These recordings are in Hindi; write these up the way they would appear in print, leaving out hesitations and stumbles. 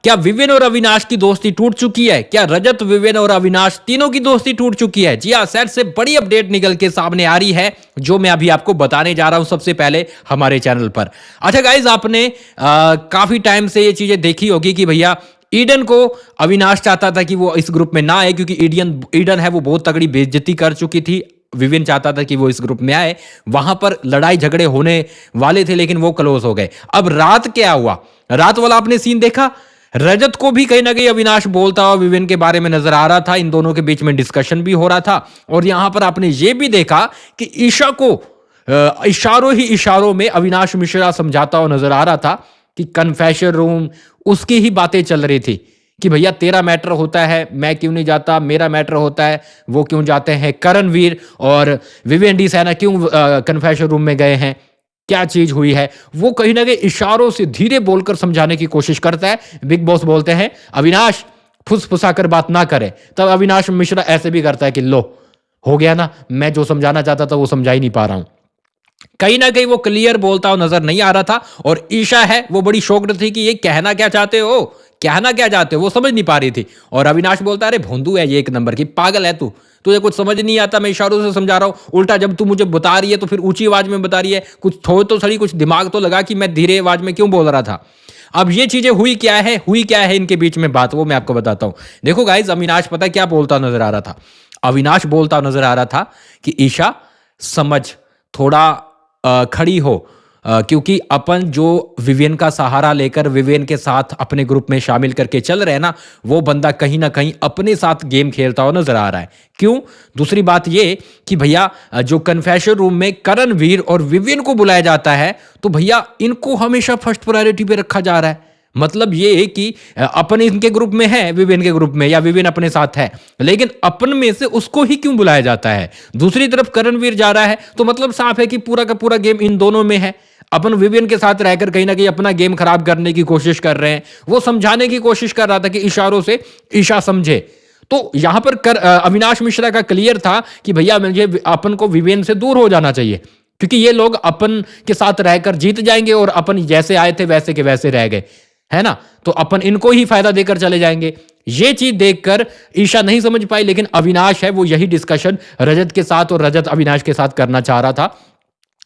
क्या विवेन और अविनाश की दोस्ती टूट चुकी है? क्या रजत, विवेन और अविनाश तीनों की दोस्ती टूट चुकी है? जी हाँ, सेट से बड़ी अपडेट निकल के सामने आ रही है, जो मैं अभी आपको बताने जा रहा हूं सबसे पहले हमारे चैनल पर। अच्छा गाइज, आपने काफी टाइम से ये चीजें देखी होगी कि भैया ईडन को अविनाश चाहता था कि वो इस ग्रुप में ना आए, क्योंकि ईडन है वो बहुत तगड़ी बेइज्जती कर चुकी थी। विवेन चाहता था कि वो इस ग्रुप में आए, वहां पर लड़ाई झगड़े होने वाले थे, लेकिन वो क्लोज हो गए। अब रात क्या हुआ, रात वाला आपने सीन देखा। रजत को भी कहीं ना कहीं अविनाश बोलता हुआ विवेन के बारे में नजर आ रहा था, इन दोनों के बीच में डिस्कशन भी हो रहा था। और यहां पर आपने ये भी देखा कि ईशा को इशारों ही इशारों में अविनाश मिश्रा समझाता हुआ नजर आ रहा था कि कन्फेशन रूम उसकी ही बातें चल रही थी कि भैया तेरा मैटर होता है, मैं क्यों नहीं जाता, मेरा मैटर होता है, वो क्यों जाते हैं। करणवीर और विवेन डी सैना क्यों कन्फेशन रूम में गए हैं, क्या चीज हुई है, वो कहीं ना कहीं इशारों से धीरे बोलकर समझाने की कोशिश करता है। बिग बॉस बोलते हैं अविनाश फुसफुसा कर बात ना करे, तब अविनाश मिश्रा ऐसे भी करता है कि लो हो गया ना, मैं जो समझाना चाहता था वो समझा ही नहीं पा रहा हूं। कहीं ना कहीं वो क्लियर बोलता हुआ नजर नहीं आ रहा था, और ईशा है वो बड़ी शॉक्ड थी कि ये कहना क्या चाहते हो, कहना क्या चाहते हो, वो समझ नहीं पा रही थी। और अविनाश बोलता है अरे भोंदू है ये, एक नंबर की पागल है तू, तुझे कुछ समझ नहीं आता, मैं इशारों से समझा रहा हूं, उल्टा जब तू मुझे बता रही है तो फिर ऊंची आवाज में बता रही है, कुछ थोड़ी तो सही, कुछ दिमाग तो लगा कि मैं धीरे आवाज में क्यों बोल रहा था। अब ये चीजें हुई क्या है इनके बीच में बात, वो मैं आपको बताता हूं। देखो गाइज, अविनाश पता क्या बोलता नजर आ रहा था, अविनाश बोलता नजर आ रहा था कि ईशा समझ, थोड़ा खड़ी हो, क्योंकि अपन जो विवेन का सहारा लेकर विवेन के साथ अपने ग्रुप में शामिल करके चल रहे हैं ना, वो बंदा कहीं ना कहीं अपने साथ गेम खेलता हुआ नजर आ रहा है। क्यों? दूसरी बात ये कि भैया जो कन्फेशन रूम में करणवीर और विवेन को बुलाया जाता है, तो भैया इनको हमेशा फर्स्ट प्रायोरिटी पे रखा जा रहा है। मतलब ये कि अपन इनके ग्रुप में है, विवेन के ग्रुप में, या विवेन अपने साथ है, लेकिन अपन में से उसको ही क्यों बुलाया जाता है। दूसरी तरफ करणवीर जा रहा है, तो मतलब साफ है कि पूरा का पूरा गेम इन दोनों में है। अपन विवेन के साथ रहकर कहीं ना कहीं अपना गेम खराब करने की कोशिश कर रहे हैं। वो समझाने की कोशिश कर रहा था कि इशारों से ईशा समझे। तो यहां पर अविनाश मिश्रा का क्लियर था कि भैया मुझे अपन को विवेन से दूर हो जाना चाहिए, क्योंकि ये लोग अपन के साथ रहकर जीत जाएंगे और अपन जैसे आए थे वैसे के वैसे रह गए, है ना, तो अपन इनको ही फायदा देकर चले जाएंगे। ये चीज देखकर ईशा नहीं समझ पाई, लेकिन अविनाश है वो यही डिस्कशन रजत के साथ और रजत अविनाश के साथ करना चाह रहा था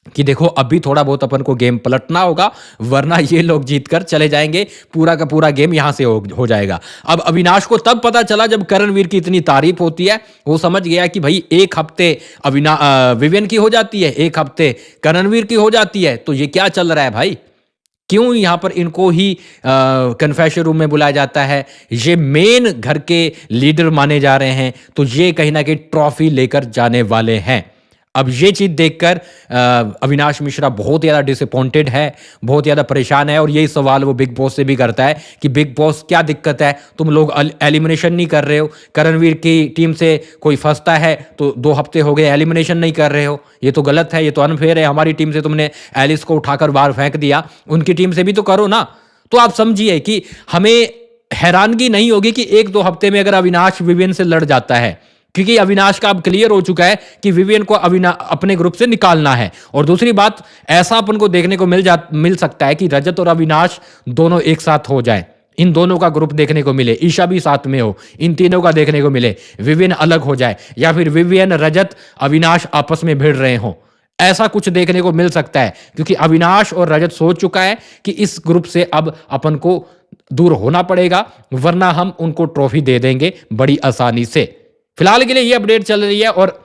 कि देखो अभी थोड़ा बहुत अपन को गेम पलटना होगा, वरना ये लोग जीतकर चले जाएंगे, पूरा का पूरा गेम यहां से हो जाएगा। अब अविनाश को तब पता चला जब करणवीर की इतनी तारीफ होती है, वो समझ गया कि भाई एक हफ्ते विवेन की हो जाती है, एक हफ्ते करणवीर की हो जाती है, तो ये क्या चल रहा है भाई, क्यों यहां पर इनको ही कन्फेशन रूम में बुलाया जाता है। ये मेन घर के लीडर माने जा रहे हैं, तो ये कहीं ना कहीं ट्रॉफी लेकर जाने वाले हैं। अब ये चीज देखकर अविनाश मिश्रा बहुत ज़्यादा डिसअपॉइंटेड है, बहुत ज़्यादा परेशान है, और यही सवाल वो बिग बॉस से भी करता है कि बिग बॉस क्या दिक्कत है, तुम लोग एलिमिनेशन नहीं कर रहे हो, करणवीर की टीम से कोई फंसता है तो 2 हफ्ते हो गए एलिमिनेशन नहीं कर रहे हो, ये तो गलत है, ये तो अनफेयर है, हमारी टीम से तुमने एलिस को उठाकर बाहर फेंक दिया, उनकी टीम से भी तो करो ना। तो आप समझिए कि हमें हैरानगी नहीं होगी कि 1-2 हफ्ते में अगर अविनाश विवेन से लड़ जाता है, क्योंकि अविनाश का अब क्लियर हो चुका है कि विवेन को अपने ग्रुप से निकालना है। और दूसरी बात, ऐसा अपन को देखने को मिल सकता है कि रजत और अविनाश दोनों एक साथ हो जाए, इन दोनों का ग्रुप देखने को मिले, ईशा भी साथ में हो, इन तीनों का देखने को मिले, विवेन अलग हो जाए, या फिर विवेन, रजत, अविनाश आपस में भिड़ रहे हों, ऐसा कुछ देखने को मिल सकता है। क्योंकि अविनाश और रजत सोच चुका है कि इस ग्रुप से अब अपन को दूर होना पड़ेगा, वरना हम उनको ट्रॉफी दे देंगे बड़ी आसानी से। फिलहाल के लिए ये अपडेट चल रही है, और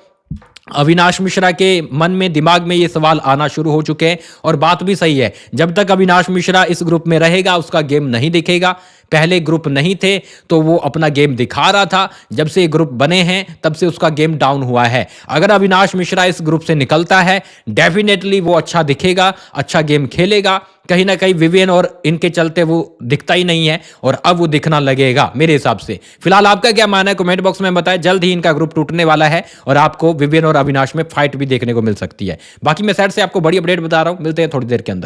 अविनाश मिश्रा के मन में, दिमाग में ये सवाल आना शुरू हो चुके हैं, और बात भी सही है। जब तक अविनाश मिश्रा इस ग्रुप में रहेगा उसका गेम नहीं दिखेगा। पहले ग्रुप नहीं थे तो वो अपना गेम दिखा रहा था, जब से ये ग्रुप बने हैं तब से उसका गेम डाउन हुआ है। अगर अविनाश मिश्रा इस ग्रुप से निकलता है, डेफिनेटली वो अच्छा दिखेगा, अच्छा गेम खेलेगा। कहीं ना कहीं विवेन और इनके चलते वो दिखता ही नहीं है, और अब वो दिखना लगेगा मेरे हिसाब से। फिलहाल आपका क्या मानना है कमेंट बॉक्स में बताएं। जल्द ही इनका ग्रुप टूटने वाला है और आपको विवेन और अविनाश में फाइट भी देखने को मिल सकती है। बाकी मैं साइड से आपको बड़ी अपडेट बता रहा हूं, मिलते हैं थोड़ी देर के अंदर।